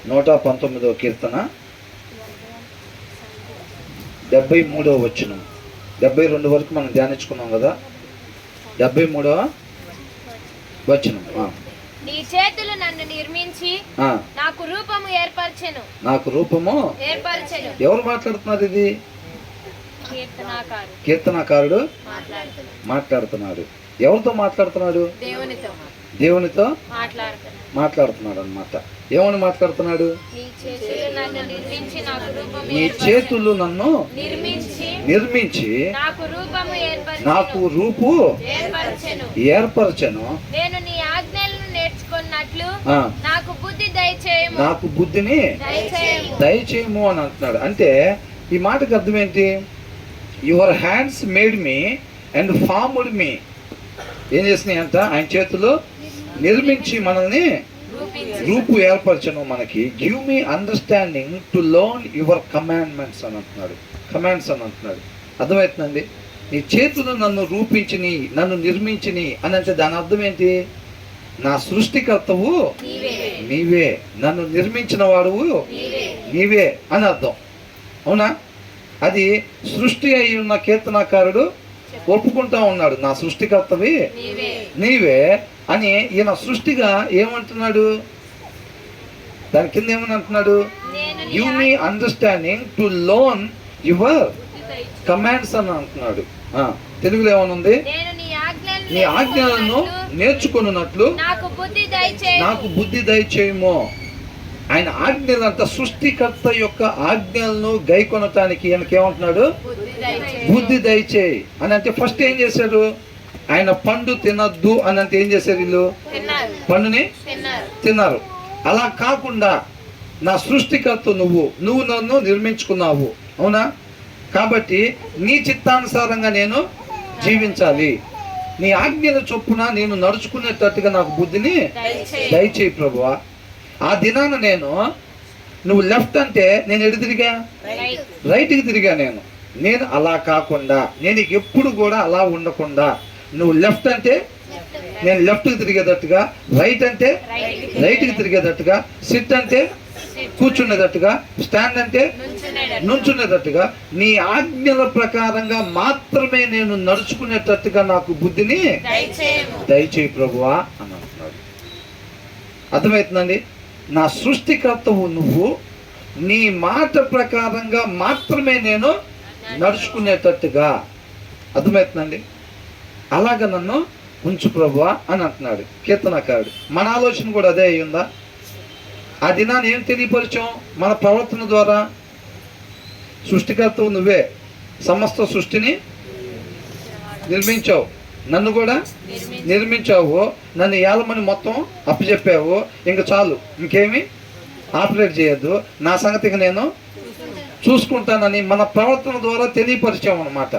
119వ కీర్తన 73వ వచనం. 72 వరకు మనం ధ్యానించుకున్నాం కదా. 73వ వచనం. నీ చేతులు నన్ను నిర్మించి నాకు రూపము ఏర్పరచెను. నాకు రూపము ఏర్పరచెను. ఎవరు మాట్లాడుతున్నారు? ఇది కీర్తనాకారుడు మాట్లాడుతున్నాడు. ఎవరితో మాట్లాడుతున్నాడు? దేవునితో మాట్లాడుతున్నాడు అన్నమాట. ఏమని మాట్లాడుతున్నాడు? నీ చేతులు నన్ను నిర్మించి నాకు రూపు ఏర్పరచెను. నాకు బుద్ధిని దయచేయము అని అంటున్నాడు. అంటే ఈ మాటకు అర్థం ఏంటి? Your hands made me and formed me. ఏం చేసినాయి అంట? ఆయన చేతులు నిర్మించి మనల్ని రూపు ఏర్పరచను మనకి. Give me understanding to learn your commandments అని అంటున్నాడు. కమాండ్స్ అని అంటున్నాడు. అర్థమవుతుందండి? నీ చేతులు నన్ను రూపించిని, నన్ను నిర్మించిని అని అంటే దాని అర్థం ఏంటి? నా సృష్టికర్తవు నీవే, నన్ను నిర్మించిన వాడువు నీవే అని అర్థం. అవునా? అది సృష్టి అయి ఉన్న కీర్తనాకారుడు ఒప్పుకుంటా ఉన్నాడు. నా సృష్టికర్తవి నీవే అని. ఈయన సృష్టిగా ఏమంటున్నాడు? దాని కింద ఏమని అంటున్నాడు? Give me understanding to learn your commands అని అంటున్నాడు. తెలుగులో ఏమనుంది? నీ ఆజ్ఞలను నేర్చుకున్నట్లు నాకు బుద్ధి దయచేయము. ఆయన ఆజ్ఞలంత సృష్టికర్త యొక్క ఆజ్ఞలను గైకొనటానికి ఈయనకేమంటున్నాడు? బుద్ధి దయచేయి అని. అంటే ఫస్ట్ ఏం చేశాడు? ఆయన పండు తినద్దు అని అంటే ఏం చేశారు? వీళ్ళు పండుని తిన్నారు. అలా కాకుండా నా సృష్టికర్త నువ్వు నన్ను నిర్మించుకున్నావు. అవునా? కాబట్టి నీ చిత్తానుసారంగా నేను జీవించాలి. నీ ఆజ్ఞల చొప్పున నేను నడుచుకునేటట్టుగా నాకు బుద్ధిని దయచేయి ప్రభువా. ఆ దినాన నువ్వు లెఫ్ట్ అంటే నేను ఎటు తిరిగా? రైట్కి తిరిగా. నేను అలా కాకుండా, నేను ఎప్పుడు కూడా అలా ఉండకుండా, నువ్వు లెఫ్ట్ అంటే నేను లెఫ్ట్కి తిరిగేటట్టుగా, రైట్ అంటే రైట్కి తిరిగేటట్టుగా, సిట్ అంటే కూర్చునేటట్టుగా, స్టాండ్ అంటే నుంచునేటట్టుగా, నీ ఆజ్ఞల ప్రకారంగా మాత్రమే నేను నడుచుకునేటట్టుగా నాకు బుద్ధిని దయచేయి ప్రభువా అని అంటున్నాడు. అర్థమవుతుందండి? నా సృష్టికర్తవు నువ్వు, నీ మాట ప్రకారంగా మాత్రమే నేను నడుచుకునేటట్టుగా. అర్థమవుతుందండి? అలాగ నన్ను ఉంచు ప్రభువా అని అంటున్నాడు కీర్తనకారుడు. మన ఆలోచన కూడా అదే అయ్యిందా? ఆ దినాన్ని ఏం తెలియపరిచాం? మన ప్రవర్తన ద్వారా. సృష్టికర్తవు నువ్వే, సమస్త సృష్టిని నిర్మించావు, నన్ను కూడా నిర్మించావు, నన్ను ఏలమని మొత్తం అప్పచెప్పావు. ఇంక చాలు, ఇంకేమి ఆపరేట్ చేయొద్దు, నా సంగతికి నేను చూసుకుంటానని మన ప్రవర్తన ద్వారా తెలియపరిచాము అన్నమాట.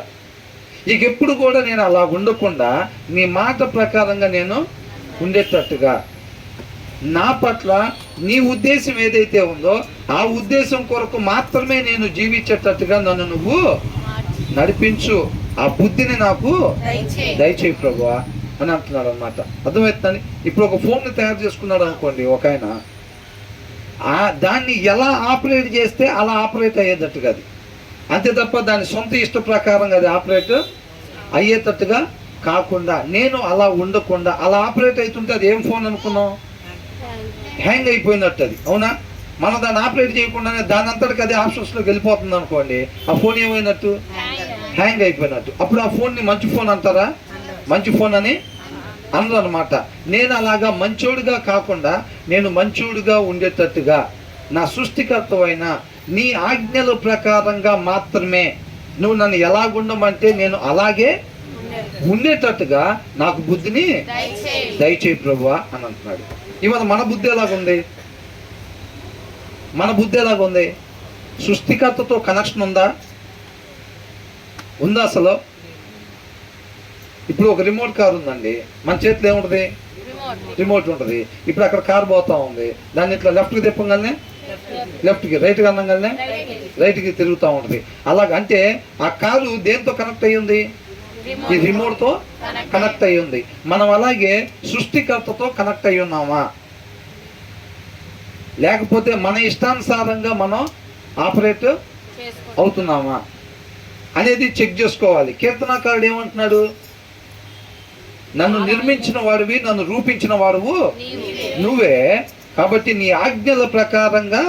ఇక ఎప్పుడు కూడా నేను అలా ఉండకుండా నీ మాట ప్రకారంగా నేను ఉండేటట్టుగా, నా పట్ల నీ ఉద్దేశం ఏదైతే ఉందో ఆ ఉద్దేశం కొరకు మాత్రమే నేను జీవించేటట్టుగా నన్ను నువ్వు నడిపించు. ఆ బుద్ధిని నాకు దయచేయి ప్రభువా అని అంటున్నాడు అన్నమాట. అర్థమవుతుందని? ఇప్పుడు ఒక ఫోన్ని తయారు చేసుకున్నాడు అనుకోండి ఒక ఆయన, దాన్ని ఎలా ఆపరేట్ చేస్తే అలా ఆపరేట్ అయ్యేటట్టుగా అది, అంతే తప్ప దాని సొంత ఇష్ట ప్రకారంగా అది ఆపరేట్ అయ్యేటట్టుగా కాకుండా, నేను అలా ఉండకుండా అలా ఆపరేట్ అవుతుంటే అది ఏం ఫోన్ అనుకున్నాం? హ్యాంగ్ అయిపోయినట్టు అది. అవునా? మనం దాన్ని ఆపరేట్ చేయకుండానే దాని అంతటికి అది ఆప్షన్స్లోకి వెళ్ళిపోతుంది అనుకోండి, ఆ ఫోన్ ఏమైనట్టు? హ్యాంగ్ అయిపోయినట్టు. అప్పుడు ఆ ఫోన్ని మంచి ఫోన్ అంటారా? మంచి ఫోన్ అని అనరు అనమాట. నేను అలాగా మంచోడుగా కాకుండా నేను మంచోడుగా ఉండేటట్టుగా నా సృష్టికర్తవైన నీ ఆజ్ఞల ప్రకారంగా మాత్రమే నువ్వు నన్ను ఎలాగుండమంటే నేను అలాగే ఉండేటట్టుగా నాకు బుద్ధిని దయచేయి ప్రభువా అని అంటున్నాడు. ఇవాళ మన బుద్ధి ఎలాగుంది? మన బుద్ధి ఎలాగుంది? సృష్టికర్తతో కనెక్షన్ ఉందా? ఉందా అసలు? ఇప్పుడు ఒక రిమోట్ కార్ ఉందండి, మన చేతిలో ఏముంటుంది? రిమోట్ ఉంటుంది. ఇప్పుడు అక్కడ కార్ పోతా ఉంది, దాన్ని ఇట్లా లెఫ్ట్కి తిప్పగానే లెఫ్ట్కి, రైట్కి అనగానే రైట్కి తిరుగుతూ ఉంటుంది. అలాగంటే ఆ కారు దేంతో కనెక్ట్ అయ్యి ఉంది? ఈ రిమోట్తో కనెక్ట్ అయ్యి ఉంది. మనం అలాగే సృష్టికర్తతో కనెక్ట్ అయ్యి ఉన్నామా? లేకపోతే మన ఇష్టానుసారంగా మనం ఆపరేట్ చేసుకో అవుతున్నామా అనేది చెక్ చేసుకోవాలి. కీర్తనాకారుడు ఏమంటున్నాడు? నన్ను నిర్మించిన వాడివి, నన్ను రూపించిన వాడువు నువ్వే, కాబట్టి నీ ఆజ్ఞల ప్రకారంగా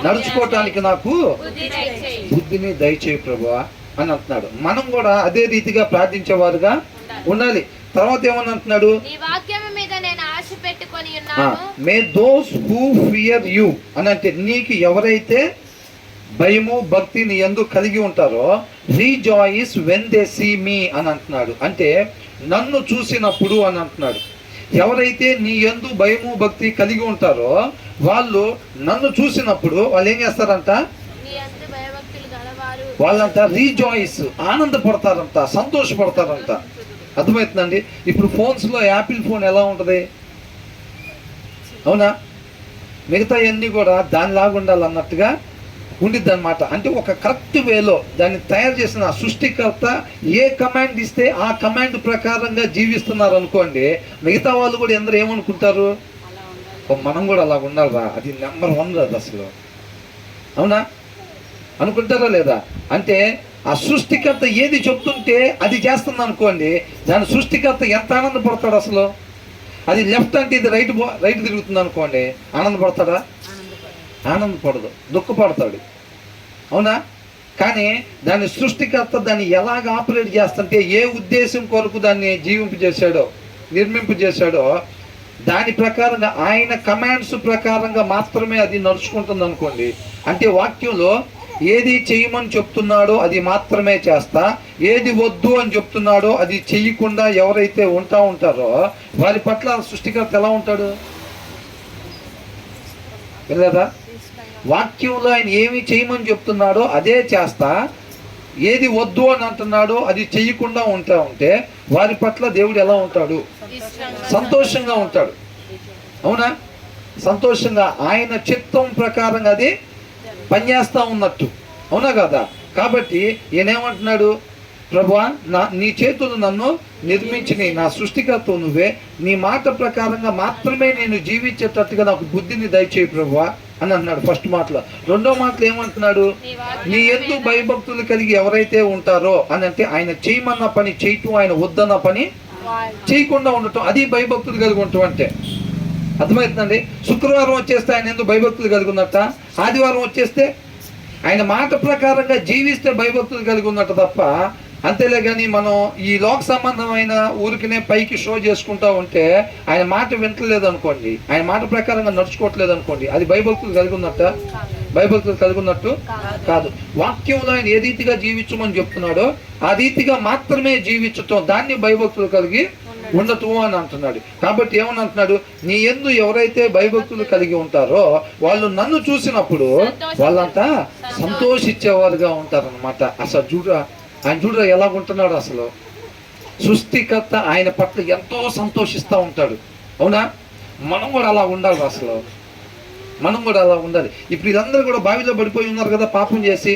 నడుచుకోవటానికి నాకు బుద్ధిని దయచేయి ప్రభువా అని అంటున్నాడు. మనం కూడా అదే రీతిగా ప్రార్థించేవారుగా ఉండాలి. తర్వాత ఏమని అంటున్నాడు? నీ వాక్యము మీద నేను ఆశ పెట్టుకొని ఉన్నాను. మే దోస్ హూ ఫియర్ యూ అని అంటే నీకు ఎవరైతే భయము భక్తి నీ యందు కలిగి ఉంటారో rejoice when they see me అని అంటున్నాడు. అంటే నన్ను చూసినప్పుడు అని అంటున్నాడు. ఎవరైతే నీ యందు భయము భక్తి కలిగి ఉంటారో వాళ్ళు నన్ను చూసినప్పుడు వాళ్ళు ఏం చేస్తారంట? నీ యందు భయభక్తులు గలవారు వాళ్ళంతా రీజాయిస్, ఆనందపడతారంట, సంతోషపడతారంట. అర్థమవుతుందండి? ఇప్పుడు ఫోన్స్లో యాపిల్ ఫోన్ ఎలా ఉంటుంది? అవునా? మిగతా అన్నీ కూడా దానిలాగా ఉండాలన్నట్టుగా ఉండిద్ది అనమాట. అంటే ఒక కరెక్ట్ వేలో దాన్ని తయారు చేసిన సృష్టికర్త ఏ కమాండ్ ఇస్తే ఆ కమాండ్ ప్రకారంగా జీవిస్తున్నారు అనుకోండి, మిగతా వాళ్ళు కూడా ఎందరూ ఏమనుకుంటారు? మనం కూడా అలా ఉండాలిరా, అది నెంబర్ 1 అది అసలు. అవునా? అనుకుంటారా లేదా? అంటే ఆ సృష్టికర్త ఏది చెప్తుంటే అది చేస్తుంది అనుకోండి, దాని సృష్టికర్త ఎంత ఆనందపడతాడు అసలు. అది లెఫ్ట్ అంటే ఇది రైట్ తిరుగుతుంది అనుకోండి, ఆనందపడతాడా? ఆనందపడదు, దుఃఖపడతాడు. అవునా? కానీ దాని సృష్టికర్త దాన్ని ఎలాగ ఆపరేట్ చేస్తుంటే, ఏ ఉద్దేశం కొరకు దాన్ని జీవింపజేశాడో, నిర్మింపజేశాడో దాని ప్రకారంగా ఆయన కమాండ్స్ ప్రకారంగా మాత్రమే అది నడుచుకుంటుంది అనుకోండి. అంటే వాక్యంలో ఏది చేయమని చెప్తున్నాడో అది మాత్రమే చేస్తా, ఏది వద్దు అని చెప్తున్నాడో అది చెయ్యకుండా ఎవరైతే ఉంటారో వారి పట్ల సృష్టికర్త ఎలా ఉంటాడు? వెళ్ళదా? వాక్యంలో ఆయన ఏమి చేయమని చెప్తున్నాడో అదే చేస్తా, ఏది వద్దు అని అంటున్నాడో అది చెయ్యకుండా ఉంటే వారి పట్ల దేవుడు ఎలా ఉంటాడు? సంతోషంగా ఉంటాడు. అవునా? సంతోషంగా ఆయన చిత్తం ప్రకారంగా అది పనిచేస్తూ ఉన్నట్టు. అవునా కదా? కాబట్టి ఈయనేమంటున్నాడు? ప్రభువా, నీ చేతులు నన్ను నిర్మించినవి, నా సృష్టికర్త నువ్వే, నీ మాట ప్రకారంగా మాత్రమే నేను జీవించేటట్టుగా నాకు బుద్ధిని దయచేయి ప్రభువా అని అన్నాడు ఫస్ట్ మాటలో. రెండో మాటలో ఏమంటున్నాడు? నీ యందు భయభక్తులు కలిగి ఎవరైతే ఉంటారో అని అంటే ఆయన చేయమన్న పని చేయటం, ఆయన వద్దన్న పని చేయకుండా ఉండటం, అది భయభక్తులు కలిగి ఉండటం అంటే. అర్థమవుతుందండి? శుక్రవారం వచ్చేస్తే ఆయన ఎందుకు భయభక్తులు కలిగి ఉన్నట్ట, ఆదివారం వచ్చేస్తే ఆయన మాట ప్రకారంగా జీవిస్తే భయభక్తులు కలిగి ఉన్నట్ట తప్ప, అంతేలే కానీ మనం ఈ లోక సంబంధమైన ఊరికినే పైకి షో చేసుకుంటా ఉంటే ఆయన మాట వింటలేదు అనుకోండి, ఆయన మాట ప్రకారంగా నడుచుకోవట్లేదు అనుకోండి, అది భయభక్తులు కలిగి ఉన్నట్ట? భయభక్తులు కలిగి ఉన్నట్టు కాదు. వాక్యంలో ఆయన ఏ రీతిగా జీవించమని చెప్తున్నాడో ఆ రీతిగా మాత్రమే జీవించటం, దాన్ని భయభక్తులు కలిగి ఉండటం అని అంటున్నాడు. కాబట్టి ఏమని అంటున్నాడు? నీ యందు ఎవరైతే భయభక్తులు కలిగి ఉంటారో వాళ్ళు నన్ను చూసినప్పుడు వాళ్ళంతా సంతోషించేవారుగా ఉంటారనమాట. అసలు ఆయన చూడరా ఎలాగుంటున్నాడు అసలు. సృష్టికర్త ఆయన పట్ల ఎంతో సంతోషిస్తూ ఉంటాడు. అవునా? మనం కూడా అలా ఉండాలి అసలు, మనం కూడా అలా ఉండాలి. ఇప్పుడు వీళ్ళందరూ కూడా బావిలో పడిపోయి ఉన్నారు కదా పాపం చేసి.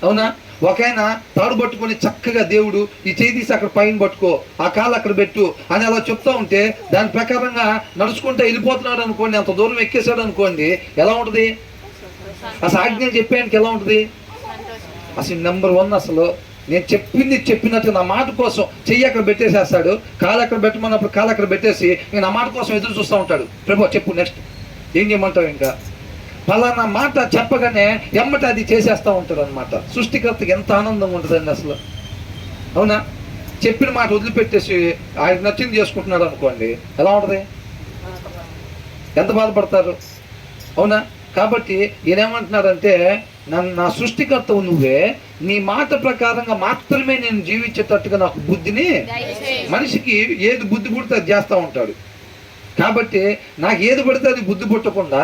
అవునా? ఒక ఆయన తాడు పట్టుకొని చక్కగా దేవుడు ఈ చేయి తీసి అక్కడ పైన పట్టుకో, ఆ కాలు అక్కడ పెట్టు అని అలా చెప్తా ఉంటే దాని ప్రకారంగా నడుచుకుంటే వెళ్ళిపోతున్నాడు అనుకోండి, అంత దూరం ఎక్కేసాడు అనుకోండి, ఎలా ఉంటుంది అసలు? ఆజ్ఞలు చెప్పేయడానికి ఎలా ఉంటుంది అసలు? నెంబర్ 1 అసలు నేను చెప్పినట్టు నా మాట కోసం చెయ్యి అక్కడ పెట్టేసేస్తాడు, కాలు అక్కడ పెట్టమన్నప్పుడు కాలు అక్కడ పెట్టేసి నేను నా మాట కోసం ఎదురు చూస్తూ ఉంటాడు. ప్రభు చెప్పు నెక్స్ట్ ఏం చేయమంటావు? ఇంకా ఫలానా మాట చెప్పగానే ఎమ్మట అది చేసేస్తూ ఉంటాడు అనమాట. సృష్టికర్తకి ఎంత ఆనందంగా ఉంటుందండి అసలు. అవునా? చెప్పిన మాట వదిలిపెట్టేసి ఆయన నచ్చింది చేసుకుంటున్నాడు అనుకోండి, ఎలా ఉంటుంది? ఎంత బాధపడతారు? అవునా? కాబట్టి ఈయనేమంటున్నాడంటే నా సృష్టికర్తవు నువ్వే, నీ మాట ప్రకారంగా మాత్రమే నేను జీవించేటట్టుగా నాకు బుద్ధిని. మనిషికి ఏది బుద్ధి పుడితే అది చేస్తూ ఉంటాడు. కాబట్టి నాకు ఏది పడితే అది బుద్ధి పుట్టకుండా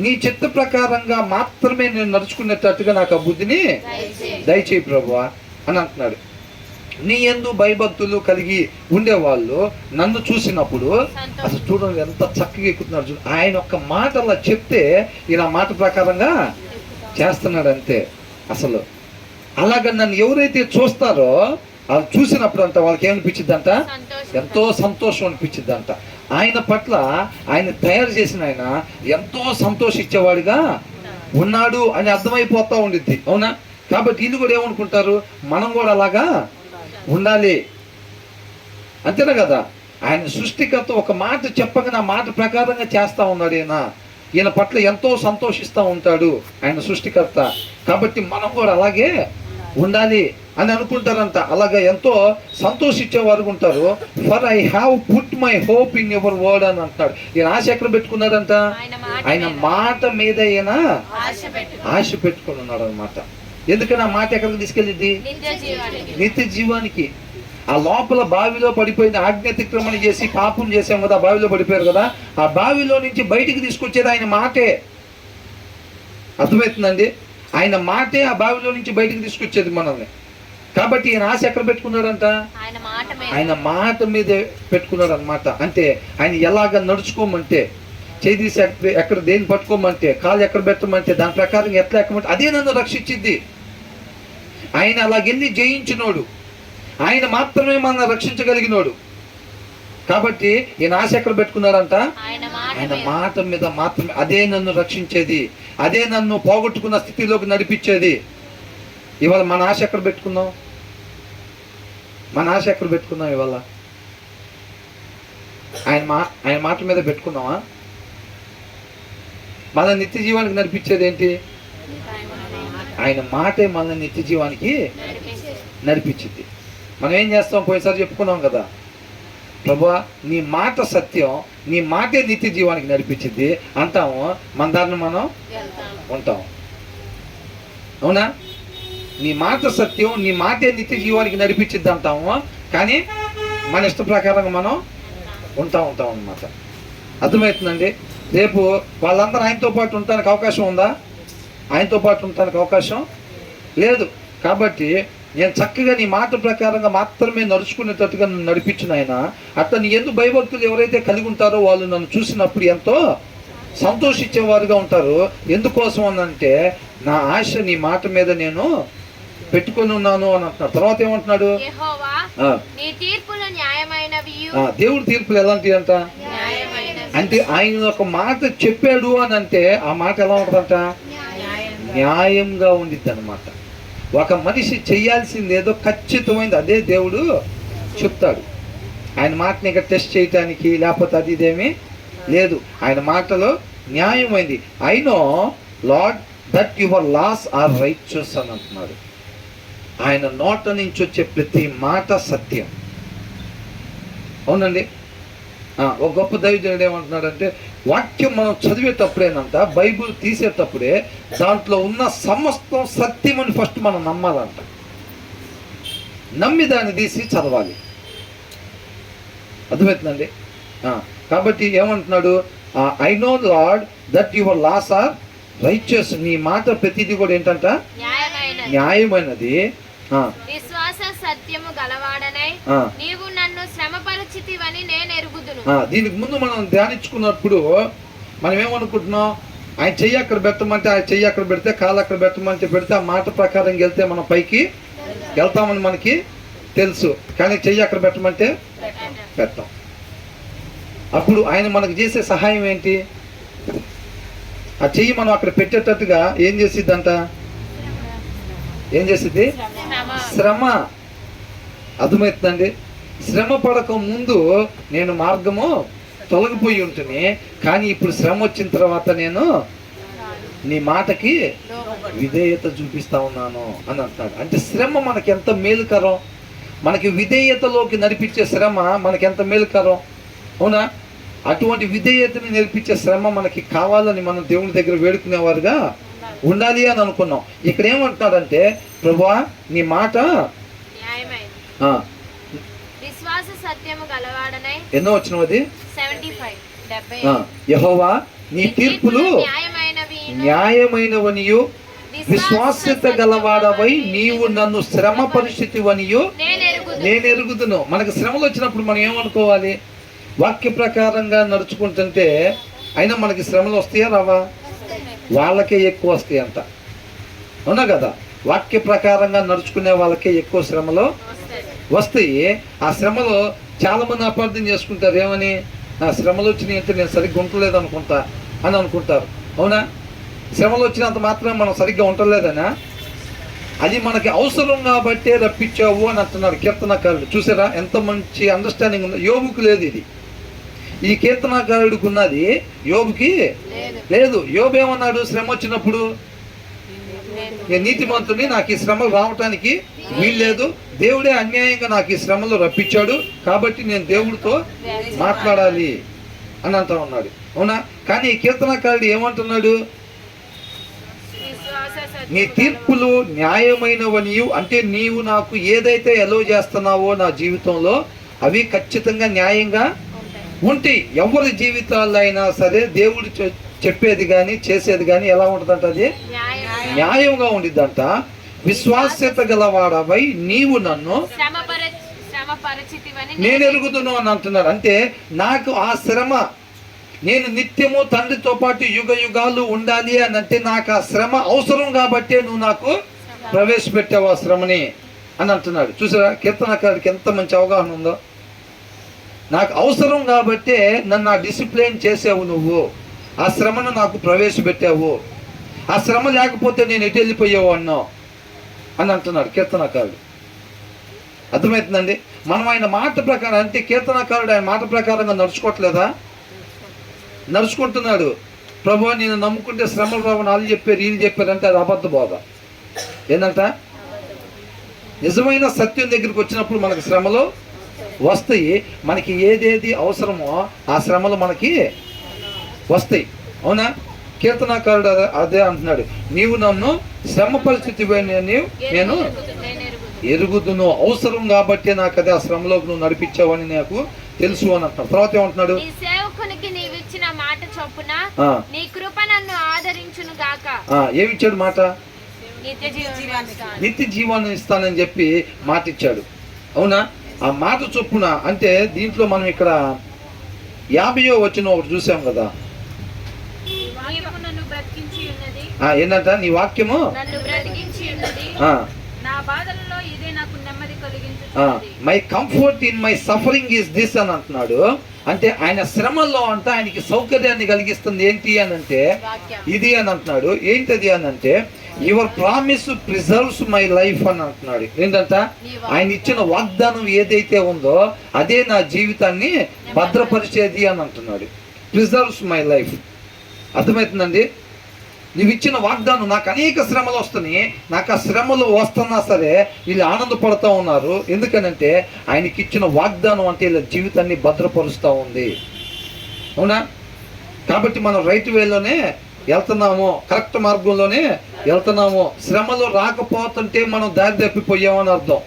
నీ చిత్త ప్రకారంగా మాత్రమే నేను నడుచుకునేటట్టుగా నాకు ఆ బుద్ధిని దయచేయి ప్రభువా అని అంటున్నాడు. నీ యందు భయభక్తులు కలిగి ఉండేవాళ్ళు నన్ను చూసినప్పుడు అసలు చూడండి ఎంత చక్కగా ఎక్కుతున్నారు చూడండి. ఆయన ఒక్క మాట అలా చెప్తే ఈయన మాట ప్రకారంగా చేస్తున్నాడు అంతే. అసలు అలాగ నన్ను ఎవరైతే చూస్తారో వాళ్ళు చూసినప్పుడు అంట వాళ్ళకి ఏమనిపించింది అంట? ఎంతో సంతోషం అనిపించింది అంట. ఆయన పట్ల ఆయన తయారు చేసిన ఆయన ఎంతో సంతోషించేవాడిగా ఉన్నాడు అని అర్థమైపోతూ ఉండిద్ది. అవునా? కాబట్టి వీళ్ళు కూడా ఏమనుకుంటారు, మనం కూడా అలాగా ఉండాలి. అంతేనా కదా? ఆయన సృష్టికర్త ఒక మాట చెప్పగా ఆ మాట ప్రకారంగా చేస్తూ ఉన్నాడు. ఈయన పట్ల ఎంతో సంతోషిస్తూ ఉంటాడు ఆయన సృష్టికర్త. కాబట్టి మనం కూడా అలాగే ఉండాలి అని అనుకుంటారంట. అలాగా ఎంతో సంతోషించేవారు ఉంటారు. For I have put my hope in your word అని అంటున్నాడు. ఈయన ఆశ ఎక్కడ పెట్టుకున్నాడంట? ఆయన మాట మీద ఈయన ఆశ పెట్టుకుని ఉన్నాడు అనమాట. ఎందుకని ఆ మాట ఎక్కడికి తీసుకెళ్ళింది? నిత్య జీవానికి. ఆ లోపల బావిలో పడిపోయింది, ఆజ్ఞాతిక్రమణ చేసి పాపం చేసాం కదా, బావిలో పడిపోయారు కదా, ఆ బావిలో నుంచి బయటికి తీసుకొచ్చేది ఆయన మాటే. అర్థమవుతుందండి? ఆయన మాటే ఆ బావిలో నుంచి బయటికి తీసుకొచ్చేది మనల్ని. కాబట్టి ఈయన ఆశ ఎక్కడ పెట్టుకున్నాడంట? ఆయన మాట మీదే పెట్టుకున్నాడు అనమాట. అంటే ఆయన ఎలాగ నడుచుకోమంటే, చేదీసి ఎక్కడ దేన్ని పట్టుకోమంటే, కాలు ఎక్కడ పెట్టమంటే దాని ప్రకారం ఎట్లా ఎక్కమంటే అదే నన్ను రక్షించింది. ఆయన అలాగెళ్ళి జయించినోడు, ఆయన మాత్రమే మనల్ని రక్షించగలిగినోడు. కాబట్టి ఈయన ఆశ ఎక్కడ పెట్టుకున్నారంట? ఆయన మాట మీద మాత్రమే. అదే నన్ను రక్షించేది, అదే నన్ను పోగొట్టుకున్న స్థితిలోకి నడిపించేది. ఇవాళ మన ఆశ ఎక్కడ పెట్టుకున్నాం? మన ఆశ ఎక్కడ పెట్టుకున్నాం ఇవాళ? ఆయన మాట మీద పెట్టుకున్నావా? మన నిత్య జీవానికి నడిపించేది ఏంటి? ఆయన మాటే మన నిత్య జీవానికి నడిపించింది. మనం ఏం చేస్తాం? పోయినసారి చెప్పుకున్నాం కదా, ప్రభువా నీ మాట సత్యం, నీ మాటే నిత్య జీవానికి నడిపించింది అంటాము. మన దాన్ని మనం ఉంటాం. అవునా? నీ మాట సత్యం, నీ మాటే నిత్య జీవానికి నడిపించింది అంటాము, కానీ మన ఇష్ట ప్రకారంగా మనం ఉంటాం అన్నమాట. అర్థమవుతుందండి? రేపు వాళ్ళందరూ ఆయనతో పాటు ఉండటానికి అవకాశం ఉందా? ఆయనతో పాటు ఉండటానికి అవకాశం లేదు. కాబట్టి నేను చక్కగా నీ మాట ప్రకారంగా మాత్రమే నడుచుకునేటట్టుగా నన్ను నడిపించిన ఆయన. అట్లా నీ ఎందుకు భయభక్తులు ఎవరైతే కలిగి ఉంటారో వాళ్ళు నన్ను చూసినప్పుడు ఎంతో సంతోషించేవారుగా ఉంటారు. ఎందుకోసం అనంటే నా ఆశ నీ మాట మీద నేను పెట్టుకొని ఉన్నాను అని అంటున్నాడు. తర్వాత ఏమంటున్నాడు? దేవుడి తీర్పులు ఎలాంటివి అంట? అంటే ఆయన ఒక మాట చెప్పాడు అని అంటే ఆ మాట ఎలా ఉంటుందంట? న్యాయంగా ఉండిద్ది అనమాట. ఒక మనిషి చేయాల్సింది ఏదో ఖచ్చితమైంది అదే దేవుడు చెప్తాడు. ఆయన మాటని ఇక్కడ టెస్ట్ చేయటానికి లేకపోతే అది ఇదేమీ లేదు. ఆయన మాటలో న్యాయమైంది. I know lord that your laws are righteous అని అంటున్నాడు. ఆయన నోట నుంచి వచ్చే ప్రతి మాట సత్యం. అవునండి. ఒక గొప్ప దైవజనుడు ఏమంటున్నాడంటే, వాక్యం మనం చదివేటప్పుడేనంట, బైబుల్ తీసేటప్పుడే దాంట్లో ఉన్న సమస్తం సత్యం అని ఫస్ట్ మనం నమ్మాలంట. నమ్మి దాన్ని తీసి చదవాలి. అర్థమవుతుందండి? కాబట్టి ఏమంటున్నాడు? I know lord that your laws are righteous. నీ మాట ప్రతిదీ కూడా ఏంటంట? న్యాయమైనది. విశ్వాస సత్యము గలవాడనై నీవు నన్ను శ్రమపరిచితివని నేను ఎరుగుదును. దీనికి ముందు మనం ధ్యానించుకున్నప్పుడు మనం ఏమనుకుంటున్నాం? ఆయన చెయ్యి అక్కడ పెట్టమంటే ఆయన చెయ్యి అక్కడ పెడితే, కాలు అక్కడ పెట్టమంటే పెడితే ఆ మాట ప్రకారం వెళ్తే మనం పైకి వెళ్తామని మనకి తెలుసు. కానీ చెయ్యి అక్కడ పెట్టమంటే పెట్టాం. అప్పుడు ఆయన మనకు చేసే సహాయం ఏంటి? ఆ చెయ్యి మనం అక్కడ పెట్టేటట్టుగా ఏం చేసిద్దంట? ఏం చేసిద్ది? శ్రమ. అర్థమవుతుందండి? శ్రమ పడక ముందు నేను మార్గము తొలగిపోయి ఉంటుంది, కానీ ఇప్పుడు శ్రమ వచ్చిన తర్వాత నేను నీ మాటకి విధేయత చూపిస్తా ఉన్నాను అని అంటున్నాడు. అంటే శ్రమ మనకి ఎంత మేలుకరం, మనకి విధేయతలోకి నడిపించే శ్రమ మనకి ఎంత మేలుకరం. అవునా? అటువంటి విధేయతని నేర్పించే శ్రమ మనకి కావాలని మనం దేవుని దగ్గర వేడుకునేవారుగా ఉండాలి అని అనుకున్నాం. ఇక్కడ ఏమంటున్నాడంటే, ప్రభువా నీ మాట విశ్వాస సత్యము గలవాడనై ఎన్నో వచ్చినది? 75 యెహోవా నీ తీర్పులు న్యాయమైనవనియు విశ్వాస్యత గలవాడవై నీవు నన్ను శ్రమ పరిస్థితివనియు నేను ఎరుగుదును. మనకు శ్రమలు వచ్చినప్పుడు మనం ఏమనుకోవాలి? వాక్య ప్రకారంగా నడుచుకుంటుంటే అయినా మనకి శ్రమలు వస్తాయా రావా? వాళ్ళకే ఎక్కువ వస్తాయి అంట. అవునా కదా? వాక్య ప్రకారంగా నడుచుకునే వాళ్ళకే ఎక్కువ శ్రమలు వస్తాయి. ఆ శ్రమలో చాలా మంది అపార్థం చేసుకుంటారు, ఏమని, నా శ్రమలు వచ్చినాయి అంటే నేను సరిగ్గా ఉండలేదు అనుకుంటా అని అనుకుంటారు. అవునా? శ్రమలు వచ్చినంత మాత్రం మనం సరిగ్గా ఉండలేదనా? అది మనకి అవసరం కాబట్టే రప్పించావు అని అంటున్నాడు కీర్తనకారుడు. చూసారా ఎంత మంచి అండర్స్టాండింగ్ ఉందో? యోబుకు లేదు ఇది, ఈ కీర్తనకారుడికి ఉన్నది, యోబుకి లేదు. యోబు ఏమన్నాడు శ్రమ వచ్చినప్పుడు? నేను నీతిమంతుని, నాకు ఈ శ్రమలు రావటానికి వీల్లేదు, దేవుడే అన్యాయంగా నాకు ఈ శ్రమలు రప్పించాడు, కాబట్టి నేను దేవుడితో మాట్లాడాలి అని అంటా ఉన్నాడు. అవునా? కానీ ఈ కీర్తనకారుడు ఏమంటున్నాడు? నీ తీర్పులు న్యాయమైనవనియు, అంటే నీవు నాకు ఏదైతే ఎలో చేస్తున్నావో నా జీవితంలో అవి ఖచ్చితంగా న్యాయంగా ఉంటాయి. ఎవరి జీవితాల్లో అయినా సరే దేవుడు చెప్పేది కానీ చేసేది కానీ ఎలా ఉంటుందంట? అది న్యాయంగా ఉండిద్దంట. విశ్వాస్యత గలవాడవై నీవు నన్ను నేను ఎరుగుదును అని అంటున్నాడు. అంటే నాకు ఆ శ్రమ, నేను నిత్యము తండ్రితో పాటు యుగ యుగాలు ఉండాలి అని అంటే నాకు ఆ శ్రమ అవసరం కాబట్టే నువ్వు నాకు ప్రవేశపెట్టావు ఆ శ్రమని అని అంటున్నాడు. చూసారా కీర్తనకారుడికి ఎంత మంచి అవగాహన ఉందో? నాకు అవసరం కాబట్టే నన్ను ఆ డిసిప్లిన్ చేసావు, నువ్వు ఆ శ్రమను నాకు ప్రవేశపెట్టావు, ఆ శ్రమ లేకపోతే నేను ఎటు వెళ్ళిపోయావు అన్నావు అని అంటున్నాడు కీర్తనకారుడు. అర్థమవుతుందండి? మనం ఆయన మాట ప్రకారం, అంటే కీర్తనకారుడు ఆయన మాట ప్రకారంగా నడుచుకోవట్లేదా? నడుచుకుంటున్నాడు. ప్రభు నేను నమ్ముకుంటే శ్రమలు రావు, వాళ్ళు చెప్పారు వీళ్ళు చెప్పారంటే అది అబద్ధ బోధ. ఏంటంట? నిజమైన సత్యం దగ్గరికి వచ్చినప్పుడు మనకు శ్రమలు వస్తాయి. మనకి ఏదేది అవసరమో ఆ శ్రమలు మనకి వస్తాయి. అవునా? కీర్తనకారుడు అదే అంటున్నాడు, నీవు నన్ను శ్రమ పరిస్థితి నేను ఎరుగుదును, అవసరం కాబట్టి నాకు అదే ఆ శ్రమలోకి నువ్వు నడిపించావని నాకు తెలుసు అని అంటున్నాడు. తర్వాత ఏమంటున్నాడు? ఏమిచ్చాడు మాట? నిత్య జీవాన్ని ఇస్తానని చెప్పి మాట ఇచ్చాడు. అవునా? ఆ మాట చొప్పున అంటే దీంట్లో మనం ఇక్కడ 50వ వచనం ఒకటి చూసాం కదా. ఏంటంట? నీ వాక్యము my comfort in my suffering is this అని అంటున్నాడు. అంటే ఆయన శ్రమల్లో అంట ఆయనకి సౌకర్యాన్ని కలిగిస్తుంది ఏంటి అని అంటే ఇది అని అంటున్నాడు. ఏంటది అని అంటే your promise preserves my life అని అంటున్నాడు. ఏంటంట? ఆయన ఇచ్చిన వాగ్దానం ఏదైతే ఉందో అదే నా జీవితాన్ని భద్రపరిచేది అని అంటున్నాడు. Preserves my life. అర్థమవుతుందండి? నువ్వు ఇచ్చిన వాగ్దానం, నాకు అనేక శ్రమలు వస్తున్నాయి, నాకు ఆ శ్రమలు వస్తున్నా సరే వీళ్ళు ఆనందపడుతూ ఉన్నారు. ఎందుకనంటే ఆయనకి ఇచ్చిన వాగ్దానం అంటే వీళ్ళ జీవితాన్ని భద్రపరుస్తూ ఉంది. అవునా? కాబట్టి మనం రైట్ వేలోనే వెళ్తున్నాము, కరెక్ట్ మార్గంలోనే వెళ్తున్నాము. శ్రమలు రాకపోతుంటే మనం దారి తప్పిపోయామని అర్థం.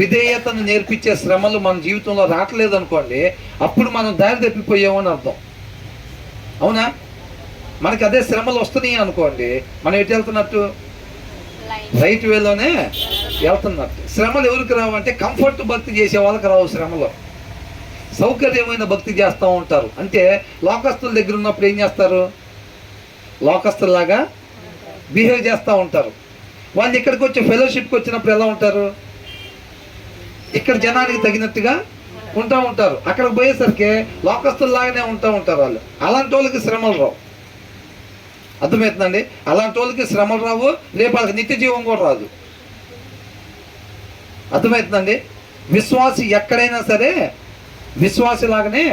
విధేయతను నేర్పించే శ్రమలు మన జీవితంలో రావట్లేదు అనుకోండి, అప్పుడు మనం దారి తప్పిపోయామని అర్థం. అవునా? మనకి అదే శ్రమలు వస్తున్నాయి అనుకోండి, మనం ఎటు వెళ్తున్నట్టు? రైట్ వేలోనే వెళ్తున్నట్టు. శ్రమలు ఎవరికి రావు అంటే కంఫర్ట్ భక్తి చేసే వాళ్ళకి రావు శ్రమలు. సౌకర్యమైన భక్తి చేస్తూ ఉంటారు. అంటే లోకస్తుల దగ్గర ఉన్నప్పుడు ఏం చేస్తారు? లోకస్తుల్లాగా బిహేవ్ చేస్తూ ఉంటారు. వాళ్ళు ఇక్కడికి వచ్చి ఫెలోషిప్కి వచ్చినప్పుడు ఎలా ఉంటారు? ఇక్కడ జనానికి తగినట్టుగా ఉంటా ఉంటారు. అక్కడికి పోయేసరికి లోకస్తుల్లాగానే ఉంటా ఉంటారు వాళ్ళు. అలాంటి వాళ్ళకి శ్రమలు రావు. అర్థమవుతుందండి? అలాంటి వాళ్ళకి శ్రమలు రావు, రేపు వాళ్ళకి నిత్య జీవం కూడా రాదు. అర్థమవుతుందండి? విశ్వాసి ఎక్కడైనా సరే విశ్వాసిలాగానే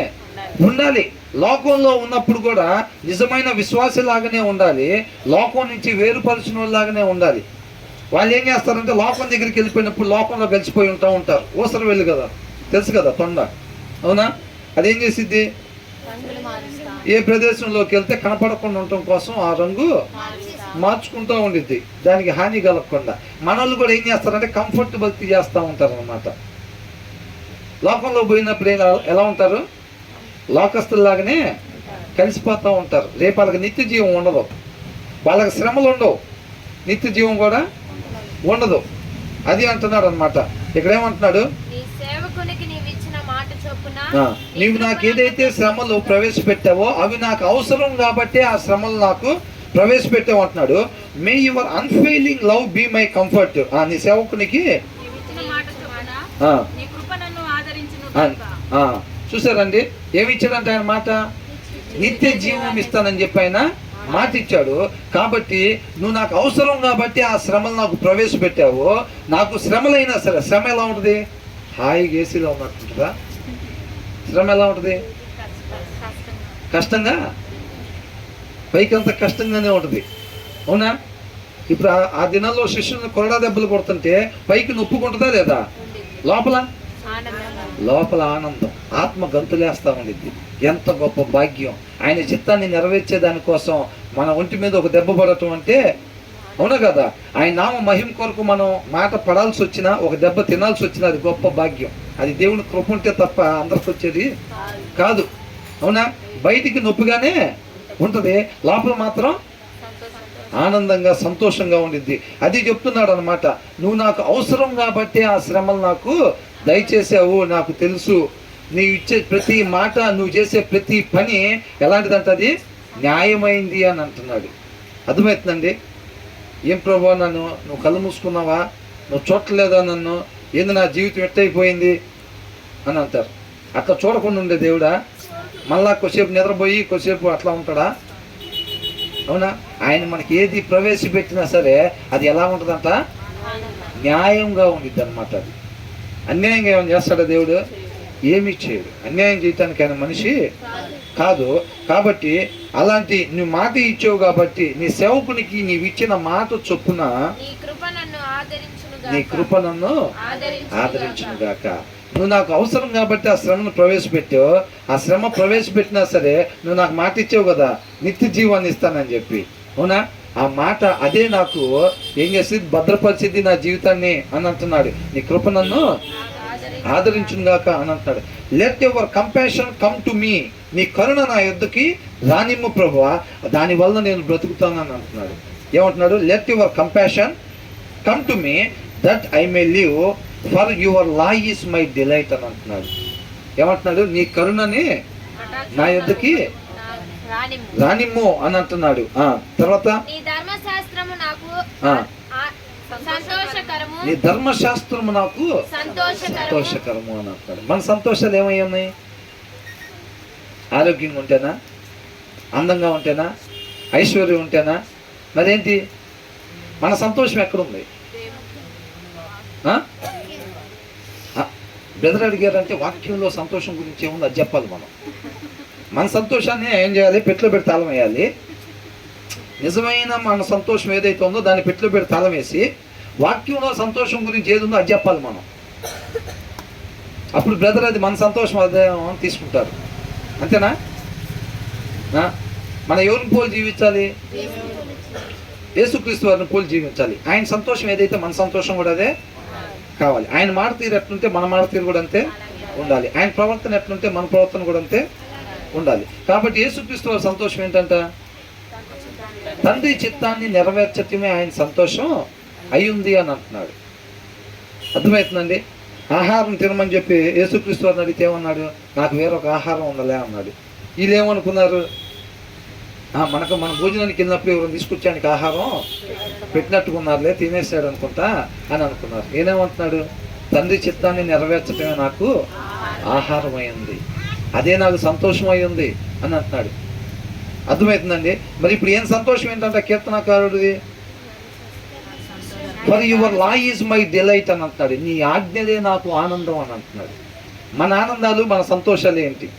ఉండాలి. లోకంలో ఉన్నప్పుడు కూడా నిజమైన విశ్వాసిలాగానే ఉండాలి, లోకం నుంచి వేరుపరిచిన వాళ్ళలాగానే ఉండాలి. వాళ్ళు ఏం చేస్తారంటే లోకం దగ్గరికి వెళ్ళిపోయినప్పుడు లోకంలో కలిసిపోయి ఉంటారు. ఊసర వెళ్ళి కదా, తెలుసు కదా తొండ. అవునా? అదేం చేసిద్ది? ఏ ప్రదేశంలోకి వెళ్తే కనపడకుండా ఉండటం కోసం ఆ రంగు మార్చుకుంటూ ఉండిద్ది, దానికి హాని కలగకుండా. మనోళ్ళు కూడా ఏం చేస్తారంటే కంఫర్ట్ భక్తి చేస్తూ ఉంటారు అన్నమాట. లోకంలో పోయినప్పుడు ఎలా ఉంటారు? లోకస్తుల్లాగానే కలిసిపోతూ ఉంటారు. రేపు వాళ్ళకి నిత్య జీవం ఉండదు, వాళ్ళకి శ్రమలు ఉండవు, నిత్య జీవం కూడా ఉండదు. అది అంటున్నాడు అనమాట. ఇక్కడ ఏమంటున్నాడు? నీవు నాకు ఏదైతే శ్రమలు ప్రవేశపెట్టావో అవి నాకు అవసరం కాబట్టి ఆ శ్రమలు నాకు ప్రవేశపెట్టావు అంటున్నాడు. May your unfailing love be my comfort. నీ సేవకునికి చూసారండి, ఏమి ఇచ్చాడంటే ఆయన మాట, నిత్య జీవం ఇస్తానని చెప్పి ఆయన మాట ఇచ్చాడు. కాబట్టి నువ్వు నాకు అవసరం కాబట్టి ఆ శ్రమలు నాకు ప్రవేశపెట్టావు. నాకు శ్రమలైనా సరే, శ్రమ ఎలా ఉంటుంది? హాయిగా ఏసీలో ఉన్నట్టుంటుందా? శ్రమ ఎలా ఉంటుంది? కష్టంగా, పైకంత కష్టంగానే ఉంటుంది, అవునా? ఇప్పుడు ఆ దినాల్లో శిష్యులను కొరడా దెబ్బలు కొడుతుంటే పైకి నొప్పుకుంటుందా లేదా? లోపల ఆనందం, ఆత్మ గంతులేస్తా ఉండిద్ది. ఎంత గొప్ప భాగ్యం! ఆయన చిత్తాన్ని నెరవేర్చే దానికోసం మన ఒంటి మీద ఒక దెబ్బ పడటం అంటే, అవునా కదా? ఆయన నామ మహిమ కొరకు మనం మాట పడాల్సి వచ్చినా, ఒక దెబ్బ తినాల్సి వచ్చినా అది గొప్ప భాగ్యం. అది దేవుని కృప ఉంటే తప్ప అందరికి వచ్చేది కాదు, అవునా? బయటికి నొప్పిగానే ఉంటుంది, లోపల మాత్రం ఆనందంగా సంతోషంగా ఉండిద్ది. అది చెప్తున్నాడు అనమాట. నువ్వు నాకు అవసరం కాబట్టి ఆ శ్రమలు నాకు దయచేసావు. నాకు తెలుసు నీవు ఇచ్చే ప్రతి మాట, నువ్వు చేసే ప్రతి పని ఎలాంటిదంట, అది న్యాయమైంది అని అంటున్నాడు. అర్థమవుతుందండి? ఏం ప్రభు, నువ్వు కళ్ళు మూసుకున్నావా? నువ్వు చూడలేదా నన్ను? ఏంది నా జీవితం ఎట్టయిపోయింది అని అంటారు. అట్లా చూడకుండా ఉండే దేవుడా మళ్ళా కొద్దిసేపు నిద్రపోయి కొద్దిసేపు అట్లా ఉంటాడా? అవునా? ఆయన మనకి ఏది ప్రవేశపెట్టినా సరే అది ఎలా ఉంటుందంట? న్యాయంగా ఉండిద్ది అనమాట. అది అన్యాయంగా ఏమైనా చేస్తాడా దేవుడు? ఏమి చేయడు. అన్యాయం చేయటానికి ఆయన మనిషి కాదు. కాబట్టి అలాంటి నువ్వు మాట ఇచ్చావు కాబట్టి నీ సేవకునికి నీవు ఇచ్చిన మాట చొప్పున నీ కృప నన్ను ఆదరించును గాక. నువ్వు నాకు అవసరం కాబట్టి ఆ శ్రమను ప్రవేశపెట్టావు. ఆ శ్రమ ప్రవేశపెట్టినా సరే నువ్వు నాకు మాట ఇచ్చావు కదా, నిత్య జీవాన్ని ఇస్తానని చెప్పి, అవునా? ఆ మాట అదే నాకు ఏం చేసింది? భద్రపరిచింది నా జీవితాన్ని అని అంటున్నాడు. నీ కృప నన్ను ఆదరించును గాక అని అంటున్నాడు. Let your compassion come to me. నీ కరుణ నా యొద్దకి రానిమ్ము ప్రభువా, దానివల్ల నేను బ్రతుకుతానని అంటున్నాడు. ఏమంటున్నాడు? Let your compassion come to me that I May live, for your law is my delight అని అంటున్నాడు. ఏమంటున్నాడు? నీ కరుణని నా యొద్దకి రానిమ్ము అని అంటున్నాడు. తర్వాత నీ ధర్మశాస్త్రము నాకు సంతోషకరము అని అంటున్నాడు. మన సంతోషాలు ఏమై ఉన్నాయి? ఆరోగ్యంగా ఉంటేనా? అందంగా ఉంటేనా? ఐశ్వర్యం ఉంటేనా? మరేంటి మన సంతోషం ఎక్కడుంది? బ్రదర్ అడిగారంటే వాక్యంలో సంతోషం గురించి ఏముంది అది చెప్పాలి. మన సంతోషాన్ని ఏం చేయాలి? పెట్లో పెట్టి తాళం వేయాలి. నిజమైన మన సంతోషం ఏదైతే ఉందో దాన్ని పెట్లో పెట్టి తాళం వేసి వాక్యంలో సంతోషం గురించి ఏది ఉందో అది చెప్పాలి మనం. అప్పుడు బ్రదర్ అది మన సంతోషం అదే తీసుకుంటారు. అంతేనా? మన ఎవరిని పోలి జీవించాలి? యేసుక్రీస్తు వారిని పోలి జీవించాలి. ఆయన సంతోషం ఏదైతే మన సంతోషం కూడా అదే కావాలి. ఆయన మాట తీరు ఎట్లుంటే మన మాట తీరు కూడా అంతే ఉండాలి. ఆయన ప్రవర్తన ఎట్లుంటే మన ప్రవర్తన కూడా అంతే ఉండాలి. కాబట్టి యేసుక్రీస్తు వారి సంతోషం ఏంటంట? తండ్రి చిత్తాన్ని నెరవేర్చటమే ఆయన సంతోషం అయ్యింది అని అంటున్నాడు. అర్థమవుతుందండి? ఆహారం తినమని చెప్పి యేసుక్రీస్తు వారిని అడిగితే ఏమన్నాడు? నాకు వేరొక ఆహారం ఉందలే అన్నాడు. వీళ్ళు ఏమనుకున్నారు? మన భోజనానికి వెళ్ళినప్పుడు ఎవరు తీసుకొచ్చానికి ఆహారం పెట్టినట్టుకున్నారులే, తినేసాడు అనుకుంటా అని అనుకున్నారు. నేనేమంటున్నాడు? తండ్రి చిత్తాన్ని నెరవేర్చటమే నాకు ఆహారం అయింది, అదే నాకు సంతోషం అయ్యింది అని అంటున్నాడు. అర్థమవుతుందండి? మరి ఇప్పుడు ఏం సంతోషం ఏంటంటే కీర్తనకారుడిది? For your law is my delight అని అంటున్నాడు. నీ ఆజ్ఞలే నాకు ఆనందం అని అంటున్నాడు. మన ఆనందాలు మన సంతోషాలు ఏంటి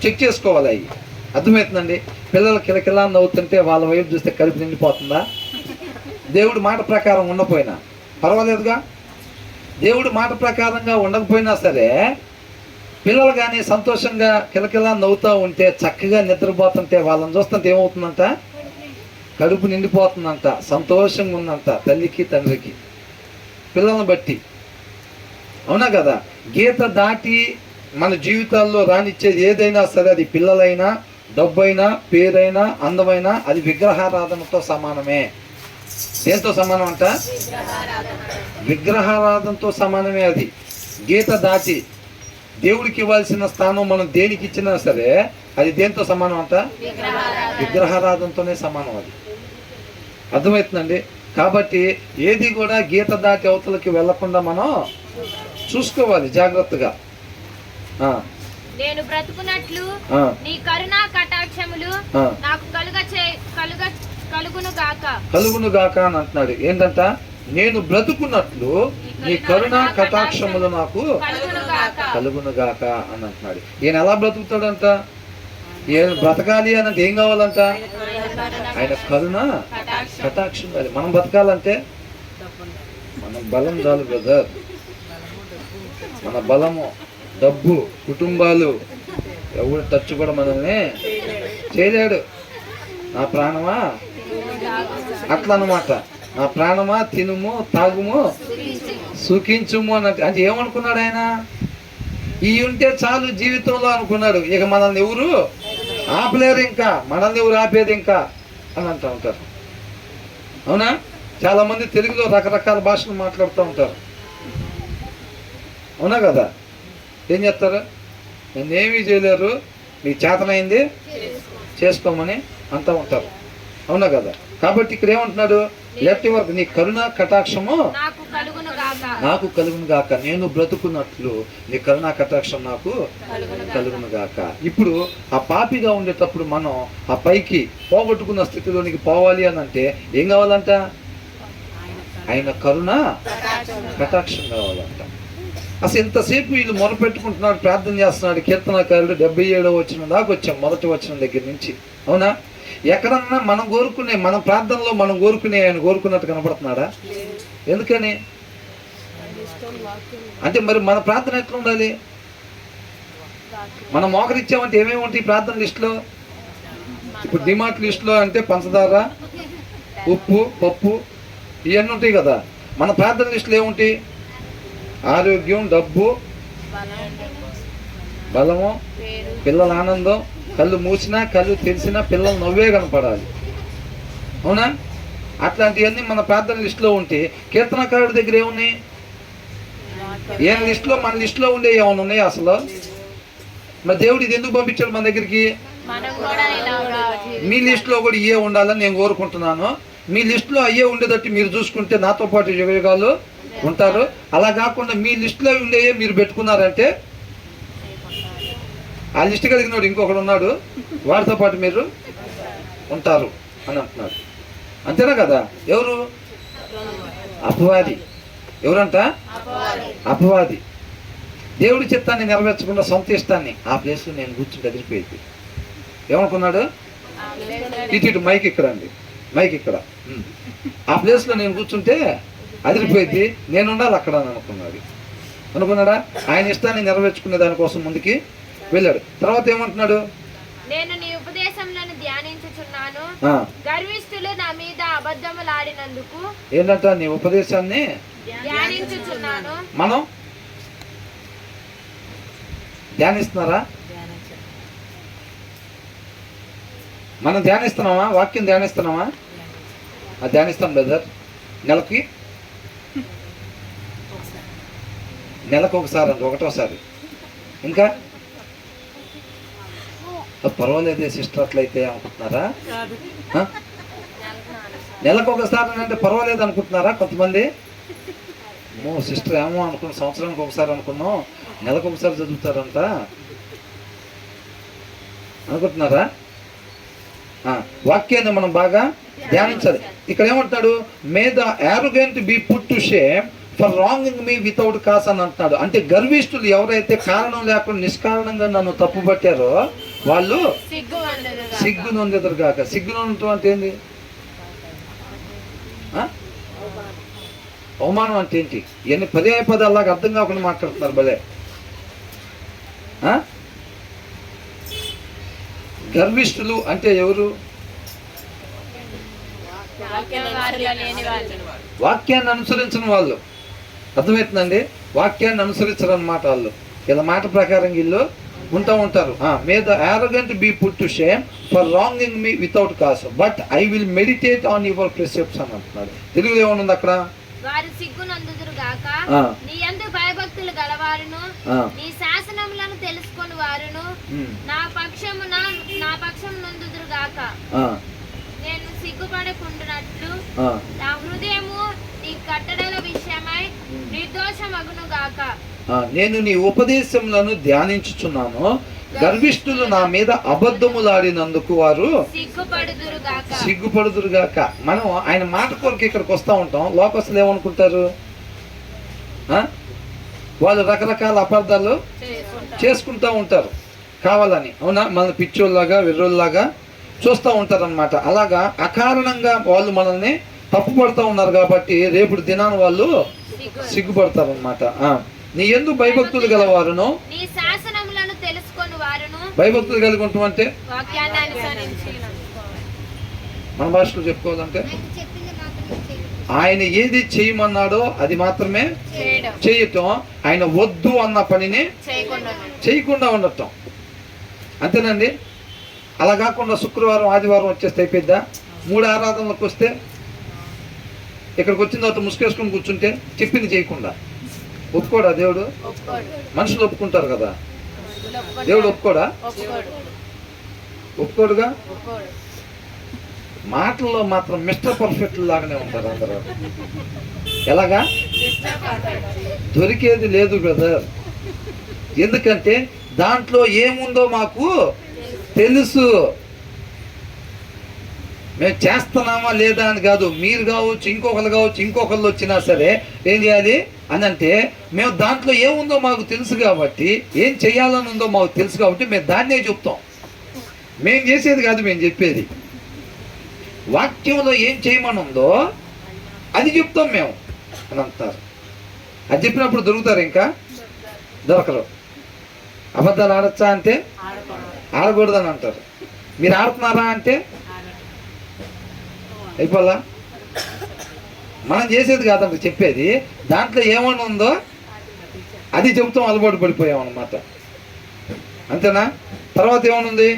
చెక్ చేసుకోవాలి. అవి అర్థమవుతుందండి? పిల్లలు కిలకిలా నవ్వుతుంటే వాళ్ళ వైపు చూస్తే కడుపు నిండిపోతుందా? దేవుడు మాట ప్రకారం ఉండపోయినా పర్వాలేదుగా. దేవుడు మాట ప్రకారంగా ఉండకపోయినా సరే పిల్లలు కానీ సంతోషంగా కిలకిలా నవ్వుతూ ఉంటే, చక్కగా నిద్రపోతుంటే వాళ్ళని చూస్తుంటే ఏమవుతుందంట? కడుపు నిండిపోతుందంట, సంతోషంగా ఉందంట తల్లికి తండ్రికి పిల్లలను బట్టి. అవునా కదా? గీత దాటి మన జీవితాల్లో రానిచ్చేది ఏదైనా సరే, అది పిల్లలైనా, డబ్బైనా, పేరైనా, అందమైనా, అది విగ్రహారాధనతో సమానమే. దేంతో సమానం అంట? విగ్రహారాధనతో సమానమే. అది గీత దాటి దేవుడికి ఇవ్వాల్సిన స్థానం మనం దేనికి ఇచ్చినా సరే అది దేంతో సమానం అంట? విగ్రహారాధనతోనే సమానం. అది అర్థమవుతుందండి? కాబట్టి ఏది కూడా గీత దాటి అవతలకి వెళ్లకుండా మనం చూసుకోవాలి జాగ్రత్తగా. నేను బ్రతుకున్నట్లు ఆ, నీ కరుణా కటాక్షములు ఆ. నాకు కలుగును గాక. కలుగును గాక అని అంటున్నాడు. ఏంటంట? నేను బ్రతుకున్నట్లు నీ కరుణా కటాక్షములు నాకు కలుగును గాక. కలుగును గాక అని అంటున్నాడు. ఈయన ఎలా బ్రతుకుతాడంట? ఈయన బ్రతకాలి అని అంటే ఏం కావాలంట? ఆయన కరుణ కటాక్షం కాదు. మనం బ్రతకాలంటే మన బలం చాలు బ్రదర్. మన బలము, డబ్బు, కుటుంబాలు ఎవరు టచ్ కూడా మనల్ని చేయలేడు. నా ప్రాణమా అట్లా అన్నమాట. నా ప్రాణమా తినుము తాగుము సుఖించుము అన్నట్టు. అంటే ఏమనుకున్నాడు ఆయన? ఈ ఉంటే చాలు జీవితంలో అనుకున్నాడు. ఇక మనల్ని ఎవరు ఆపలేరు, ఇంకా మనల్ని ఎవరు ఆపేది ఇంకా అని అంటూ ఉంటారు. అవునా? చాలా మంది తెలుగులో రకరకాల భాషలు మాట్లాడుతూ ఉంటారు. అవునా కదా? ఏం చేస్తారు? నన్నేమీ చేయలేరు, మీ చేతనైంది చేసుకోమని అంటూ ఉంటారు. అవునా కదా? కాబట్టి ఇక్కడ ఏమంటున్నాడు? లెఫ్ట్ వర్క్ నీ కరుణ కటాక్షము నాకు కలుగును గాక. నేను బ్రతుకున్నట్లు నీ కరుణా కటాక్షం నాకు కలుగును గాక. ఇప్పుడు ఆ పాపిగా ఉండేటప్పుడు మనం ఆ పైకి పోగొట్టుకున్న స్థితిలోనికి పోవాలి అని అంటే ఏం కావాలంట? ఆయన కరుణ కటాక్షం కావాలంట. అసలు ఇంతసేపు వీళ్ళు మొరపెట్టుకుంటున్నాడు, ప్రార్థన చేస్తున్నాడు. కీర్తనకారుడు 77వ వచనం దాకా వచ్చాం, మొదటి వచనం దగ్గర నుంచి. అవునా? ఎక్కడన్నా మనం కోరుకునే, మన ప్రార్థనలో మనం కోరుకునే ఆయన కోరుకున్నట్టు కనపడుతున్నాడా? ఎందుకని అంటే మరి మన ప్రార్థన ఎట్లా ఉండాలి? మనం మోకరిచ్చామంటే ఏమేమి ఉంటాయి ప్రార్థన లిస్టులో? ఇప్పుడు డిమార్ట్ లిస్టులో అంటే పంచదార, ఉప్పు, పప్పు ఇవన్నీ ఉంటాయి కదా. మన ప్రార్థన లిస్టులో ఏముంటాయి? ఆరోగ్యం, డబ్బు, బలము, పిల్లల ఆనందం, కళ్ళు మూసినా కళ్ళు తెరిచినా పిల్లలు నవ్వే కనపడాలి. అవునా? అట్లాంటివన్నీ మన ప్రార్థన లిస్టులో ఉంటే కీర్తనకారుడి దగ్గర ఏమున్నాయి? ఏం లిస్టులో? మన లిస్టులో ఉండే ఏమైనా ఉన్నాయి అసలు? మరి దేవుడు ఇది ఎందుకు పంపించాడు మన దగ్గరికి? మీ లిస్టులో కూడా ఇవే ఉండాలని నేను కోరుకుంటున్నాను. మీ లిస్టులో అయ్యే ఉండేటట్టు మీరు చూసుకుంటే నాతో పాటు యుగయుగాలు ఉంటారు. అలా కాకుండా మీ లిస్టులో ఉండేవే మీరు పెట్టుకున్నారంటే ఆ లిస్ట్ కలిగినాడు ఇంకొకడు ఉన్నాడు, వాడితో పాటు మీరు ఉంటారు అని అంటున్నాడు. అంతేనా కదా? ఎవరు? అపవాది. ఎవరంట? అపవాది. దేవుడి చిత్తాన్ని నెరవేర్చకుండా సొంత ఇష్టాన్ని ఆ ప్లేస్లో నేను కూర్చుని ఎదిరిపోయింది. ఏమనుకున్నాడు? ఇటు మైక్ ఇక్కడ అండి, మైక్ ఇక్కడ. ఆ ప్లేస్లో నేను కూర్చుంటే అదిరిపోయింది, నేను ఉండాలి అక్కడ అని అనుకున్నాడా? ఆయన ఇష్టాన్ని నెరవేర్చుకునే దానికోసం ముందుకి వెళ్ళాడు. తర్వాత ఏమంటున్నాడు? నేను నీ ఉపదేశంలను ధ్యానించుచున్నాను, గర్విష్ఠులు నా మీద అబద్ధములాడినందుకు. ఏంటంట? నీ ఉపదేశాన్ని ధ్యానించుచున్నాను. మనం ధ్యానిస్తున్నారా? మనం ధ్యానిస్తున్నామా? వాక్యం ధ్యానిస్తున్నామా? ధ్యానిస్తాం బ్రదర్. నెలకు ఒకసారి అండి, ఒకటోసారి. ఇంకా పర్వాలేదే సిస్టర్ అట్లయితే అనుకుంటున్నారా? నెలకు ఒకసారి అంటే పర్వాలేదు అనుకుంటున్నారా కొంతమంది? సిస్టర్ ఏమో అనుకున్నాం, సంవత్సరానికి ఒకసారి అనుకున్నాం, నెలకు ఒకసారి చదువుతారంట అనుకుంటున్నారా? వాక్యాన్ని మనం బాగా ధ్యానించాలి. ఇక్కడ ఏమంటాడు? May the arrogant be put to shame for wronging me without cause అని అంటున్నాడు. అంటే గర్విష్ఠులు ఎవరైతే కారణం లేకుండా నిష్కారణంగా నన్ను తప్పు పట్టారో వాళ్ళు సిగ్గు నొందెదరు కాక. సిగ్గు నొందటం అంటే ఏంది? అవమానం అంటే ఏంటి? ఇవన్నీ పదే పదాలాగా అర్థం కాకుండా మాట్లాడుతున్నారు భలే. గర్విష్ఠులు అంటే ఎవరు? వాక్యాన్ని అనుసరించిన వాళ్ళు. అర్థమవుతుందండి? వాక్యాన్ని అనుసరించరు అన్నమాట వాళ్ళు. ఇలా మాట ప్రకారం వీళ్ళు ఉంటారు. May the arrogant be put to shame for wronging me without cause but I will meditate on your precepts అని అంటున్నాడు. తెలుగులో ఏమనుంది అక్కడ? వారు సిగ్గునందుదురు గాక, నీ యందు భయభక్తులు గలవారును, నీ శాసనములను తెలుసుకొని వారును నా పక్షం నందుదురు గాక. నేను సిగ్గుపడకుండునట్లు నా హృదయము నీ కట్టడల విషయమై నిర్దోషమగును గాక. నేను నీ ఉపదేశములను ధ్యానించుచున్నాను, గర్విష్ఠులు నా మీద అబద్ధములాడినందుకు వారు సిగ్గుపడుదురుగాక. మనం ఆయన మాట కొరకు ఇక్కడికి వస్తూ ఉంటాం. లోకస్తులు ఏమనుకుంటారు? వాళ్ళు రకరకాల అపార్థాలు చేసుకుంటూ ఉంటారు కావాలని, అవునా? మన పిచ్చోళ్ళలాగా వెర్రోళ్ళలాగా చూస్తూ ఉంటారు అనమాట. అలాగా అకారణంగా వాళ్ళు మనల్ని తప్పుపడుతూ ఉన్నారు కాబట్టి రేపు దినాన్ని వాళ్ళు సిగ్గుపడతారు అనమాట. నీ యందు భయభక్తులు గలవారును, భయభక్తులు కలిగి ఉంటాం అంటే మన భాషలో చెప్పుకోవాలంటే ఆయన ఏది చేయమన్నాడో అది మాత్రమే చేయటం, ఆయన వద్దు అన్న పనిని చేయకుండా ఉండటం, అంతేనండి. అలా కాకుండా శుక్రవారం ఆదివారం వచ్చేస్తే అయిపోద్దా? 3 ఆరాధనలకు వస్తే ఇక్కడికి వచ్చిన తర్వాత ముసుకేసుకుని కూర్చుంటే చెప్పింది చేయకుండా ఒప్పుకోడా దేవుడు? మనుషులు ఒప్పుకుంటారు కదా, దేవుడు ఒప్పుకోడా? ఒప్పుకోడుగా. మాటల్లో మాత్రం మిస్టర్ పర్ఫెక్ట్ లాగానే ఉంటారు అందరూ. ఎలాగా? దొరికేది లేదు బ్రదర్. ఎందుకంటే దాంట్లో ఏముందో మాకు తెలుసు. మేము చేస్తున్నామా లేదా అని కాదు, మీరు కావచ్చు, ఇంకొకళ్ళు వచ్చినా సరే ఏం చేయాలి అని అంటే, మేము దాంట్లో ఏముందో మాకు తెలుసు కాబట్టి, ఏం చేయాలని ఉందో మాకు తెలుసు కాబట్టి మేము దాన్నే చెప్తాం. మేము చేసేది కాదు, మేము చెప్పేది. వాక్యంలో ఏం చేయమని ఉందో అది చెప్తాం మేము అని అంటారు. అది చెప్పినప్పుడు దొరుకుతారు, ఇంకా దొరకరు. అబద్ధాలు ఆడచ్చా అంటే ఆడకూడదని అంటారు. మీరు ఆడుతున్నారా అంటే అయిపోలా. మనం చేసేది కాదంట, చెప్పేది. దాంట్లో ఏమని ఉందో అది చెబుతాం, అలవాటు పడిపోయాం అన్నమాట. అంతేనా? తర్వాత ఏమనుంది?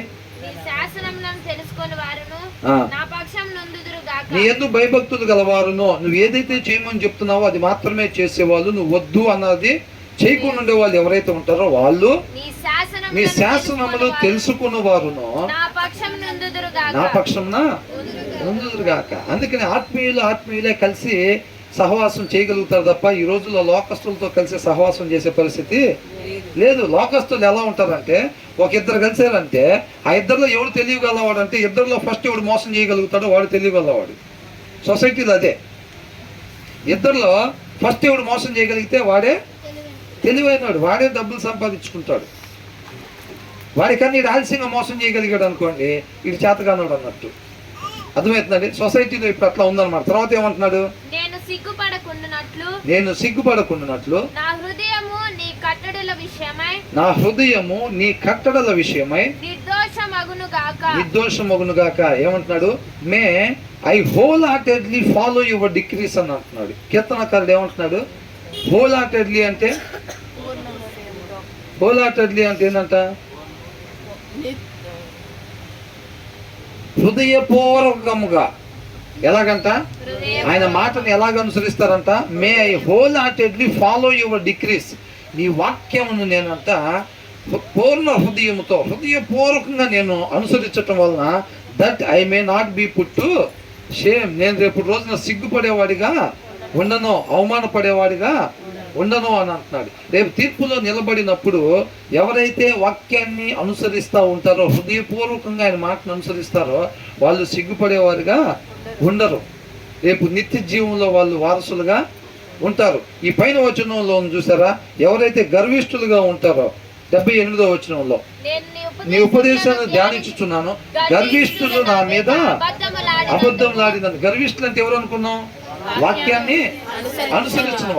నీ యందు భయభక్తులు గలవారును, నువ్వు ఏదైతే చేయమని చెప్తున్నావో అది మాత్రమే చేసేవాళ్ళు, నువ్వు వద్దు అన్నది చేయకుండా ఉండే వాళ్ళు ఎవరైతే ఉంటారో వాళ్ళు నీ శాసనములు తెలుసుకున్న వారును నా పక్షంన ఉందురుగాక. అందుకని ఆత్మీయులే కలిసి సహవాసం చేయగలుగుతారు తప్ప ఈ రోజుల్లో లోకస్తులతో కలిసి సహవాసం చేసే పరిస్థితి లేదు. లోకస్తులు ఎలా ఉంటారంటే, ఒక ఇద్దరు కలిసారంటే ఆ ఇద్దరిలో ఎవడు తెలియగలవాడు అంటే, ఇద్దరిలో ఫస్ట్ ఎవడు మోసం చేయగలుగుతాడో వాడు తెలియగలవాడు. సొసైటీలో అదే. ఇద్దరిలో ఫస్ట్ ఎవడు మోసం చేయగలిగితే వాడే తెలివైనవాడు, వాడే డబ్బులు సంపాదించుకుంటాడు. వాడికన్నా ఇది ఆలస్యంగా మోసం చేయగలిగాడు అనుకోండి, ఇది చేతగానోడు అన్నట్టు. అర్థమవుతుందండి? సొసైటీలో ఇప్పుడు అట్లా ఉందన్నమాట. తర్వాత ఏమంటున్నాడు? నేను సిగ్గుపడకుండానట్లు నా హృదయము నీ కట్టడల విషయమై నిర్దోషమగునుగాక. ఏమంటున్నాడు? మే I wholeheartedly follow your decrease అని అంటున్నాడు. కీర్తనకారుడు ఏమంటున్నాడు? హోల్ హార్టెడ్లీ అంటే ఏంటంట? హృదయపూర్వకముగా. ఎలాగంట? ఆయన మాటను ఎలాగ అనుసరిస్తారంట? May I wholeheartedly follow your decrees. నీ వాక్యమును నేనంట పూర్ణ హృదయపూర్వకంగా నేను అనుసరించటం వలన that I may not be put to shame. నేను రేపు రోజున సిగ్గుపడేవాడిగా ఉండను, అవమానపడేవాడిగా ఉండను అని అంటున్నాడు. రేపు తీర్పులో నిలబడినప్పుడు ఎవరైతే వాక్యాన్ని అనుసరిస్తూ ఉంటారో, హృదయపూర్వకంగా ఆయన మాటను అనుసరిస్తారో వాళ్ళు సిగ్గుపడేవారుగా ఉండరు. రేపు నిత్య జీవంలో వాళ్ళు వారసులుగా ఉంటారు. ఈ పైన వచనంలో చూసారా, ఎవరైతే గర్విష్ఠులుగా ఉంటారో 78వ వచనంలో, నీ ఉపదేశాన్ని ధ్యానించుచున్నాను, గర్విష్ఠులు నా మీద అబద్ధంలాడినందుకు. గర్విష్ఠులు అంటే ఎవరు అనుకున్నాం? వాక్యాన్ని అనుసరించిన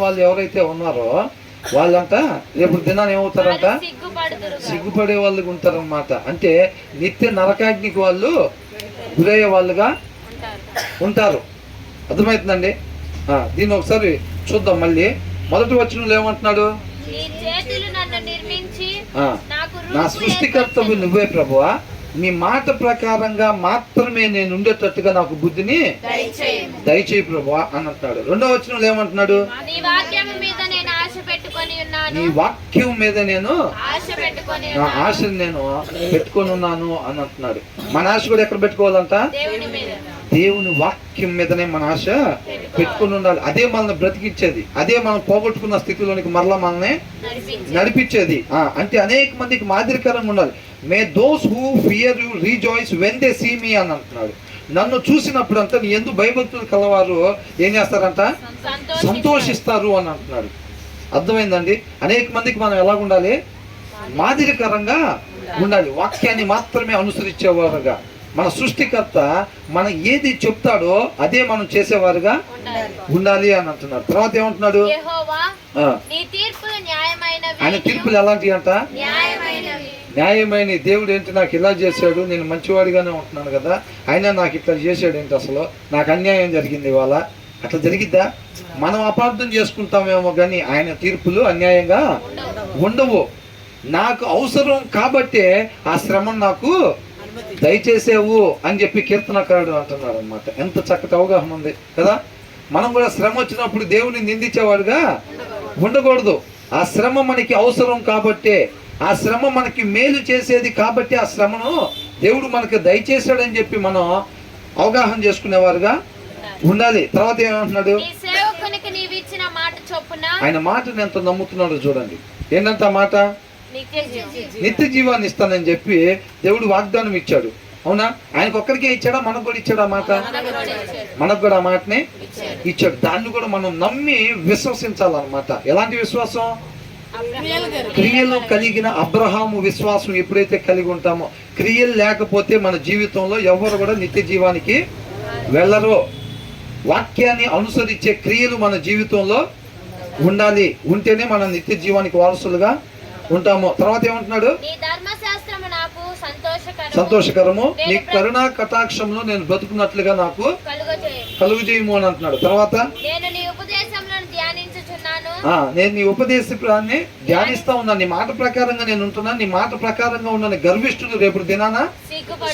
వాళ్ళు ఎవరైతే ఉన్నారో వాళ్ళంతా రేపు దినాన్ని ఏమవుతారంట? సిగ్గుపడే వాళ్ళుగా ఉంటారన్నమాట. అంటే నిత్య నరకాగ్నికి వాళ్ళు గురయ్యే వాళ్ళుగా ఉంటారు. అర్థమవుతుందండి? దీన్ని ఒకసారి చూద్దాం మళ్ళీ. మొదటి వచనంలో ఏమంటున్నాడు? నా సృష్టికర్తవు నువ్వే ప్రభువా, నీ మాట ప్రకారంగా మాత్రమే నేను ఉండేటట్టుగా నాకు బుద్ధిని దయచేయి ప్రభువా అని అంటున్నాడు. రెండవ వచనంలో ఏమంటున్నాడు? నీ వాక్యం మీద నేను నా ఆశను నేను పెట్టుకొని ఉన్నాను అని అంటున్నాడు. మన ఆశ కూడా ఎక్కడ పెట్టుకోవాలంట? దేవుని వాక్యం మీదనే మన ఆశ పెట్టుకుని ఉండాలి. అదే మనల్ని బ్రతికించేది, అదే మనం పోగొట్టుకున్న స్థితిలోనికి మరలా మనల్ని నడిపించేది. అంటే అనేక మందికి మాదిరికరంగా ఉండాలి. May those who fear you rejoice when they see me అని అంటున్నాడు. నన్ను చూసినప్పుడు అంతా నీ యందు భయభక్తులు కలవారు ఏం చేస్తారంట? సంతోషిస్తారు అని అంటున్నాడు. అర్థమైందండి? అనేక మందికి మనం ఎలా ఉండాలి? మాదిరికరంగా ఉండాలి. వాక్యాన్ని మాత్రమే అనుసరించేవారుగా, మన సృష్టికర్త మన ఏది చెప్తాడో అదే మనం చేసేవారుగా ఉండాలి అని అంటున్నాడు. తర్వాత ఏమంటున్నాడు? ఆయన తీర్పులు ఎలాంటి అంట? న్యాయమైన. దేవుడు ఏంటి నాకు ఇలా చేశాడు, నేను మంచివాడిగానే ఉంటున్నాను కదా, అయినా నాకు ఇట్లా చేశాడు ఏంటి, అసలు నాకు అన్యాయం జరిగింది ఇవాళ, అట్లా జరిగిద్దా? మనం అపార్థం చేసుకుంటామేమో కానీ ఆయన తీర్పులు అన్యాయంగా ఉండవు. నాకు అవసరం కాబట్టే ఆ శ్రమను నాకు దయచేసేవు అని చెప్పి కీర్తనకారుడు అంటున్నాడు అనమాట. ఎంత చక్కటి అవగాహన ఉంది కదా. మనం కూడా శ్రమ వచ్చినప్పుడు దేవుని నిందించేవాడుగా ఉండకూడదు. ఆ శ్రమ మనకి అవసరం కాబట్టే, ఆ శ్రమ మనకి మేలు చేసేది కాబట్టి ఆ శ్రమను దేవుడు మనకు దయచేశాడని చెప్పి మనం అవగాహన చేసుకునేవారుగా ఉండాలి. తర్వాత ఏమంటున్నాడు? ఆయన మాటను ఎంత నమ్ముతున్నాడో చూడండి. ఏంటంటే ఆ మాట నిత్య జీవాన్ని ఇస్తానని చెప్పి దేవుడు వాగ్దానం ఇచ్చాడు. అవునా? ఆయనకు ఒక్కరికే ఇచ్చాడా? మనకు కూడా ఇచ్చాడు ఆ మాట. మనకు కూడా ఆ మాటనే ఇచ్చాడు. దాన్ని కూడా మనం నమ్మి విశ్వసించాలన్నమాట. ఎలాంటి విశ్వాసం? క్రియలు కలిగిన అబ్రహాము విశ్వాసం ఎప్పుడైతే కలిగి ఉంటామో, క్రియలు లేకపోతే మన జీవితంలో ఎవరు కూడా నిత్య జీవానికి వెళ్ళరు. వాక్యాన్ని అనుసరించే క్రియలు మన జీవితంలో ఉండాలి. ఉంటేనే మనం నిత్య జీవానికి వారసులుగా ఉంటాము. తర్వాత ఏమంటున్నాడు? సంతోషకరము, నీ కరుణా కటాక్షంలో నేను బ్రతుకున్నట్లుగా నాకు కలుగజేయము అని అంటున్నాడు. తర్వాత నేను నీ ఉపదేశాన్ని ధ్యానిస్తా ఉన్నాను, నీ మాట ప్రకారంగా నేను ఉంటున్నాను, నీ మాట ప్రకారంగా ఉన్నాను. గర్విష్ఠులు రేపు దినాన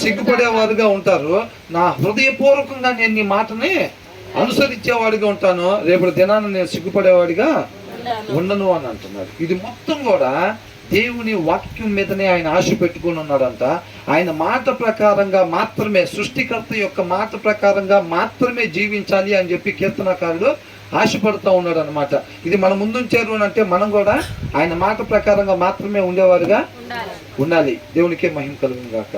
సిగ్గుపడేవారుగా ఉంటారు. నా హృదయపూర్వకంగా నేను నీ మాటని అనుసరించేవాడిగా ఉంటాను, రేపు దినాన నేను సిగ్గుపడేవాడిగా ఉండను అని అంటున్నాడు. ఇది మొత్తం కూడా దేవుని వాక్యం మీదనే ఆయన ఆశ పెట్టుకుని ఉన్నాడంట. ఆయన మాట ప్రకారంగా మాత్రమే, సృష్టికర్త యొక్క మాట ప్రకారంగా మాత్రమే జీవించాలి అని చెప్పి కీర్తనకారుడు ఆశపడుతూ ఉన్నాడు అనమాట. ఇది మన ముందుంచారు అని అంటే మనం కూడా ఆయన మాట ప్రకారంగా మాత్రమే ఉండేవారుగా ఉండాలి. దేవునికే మహిమ కలుగును గాక.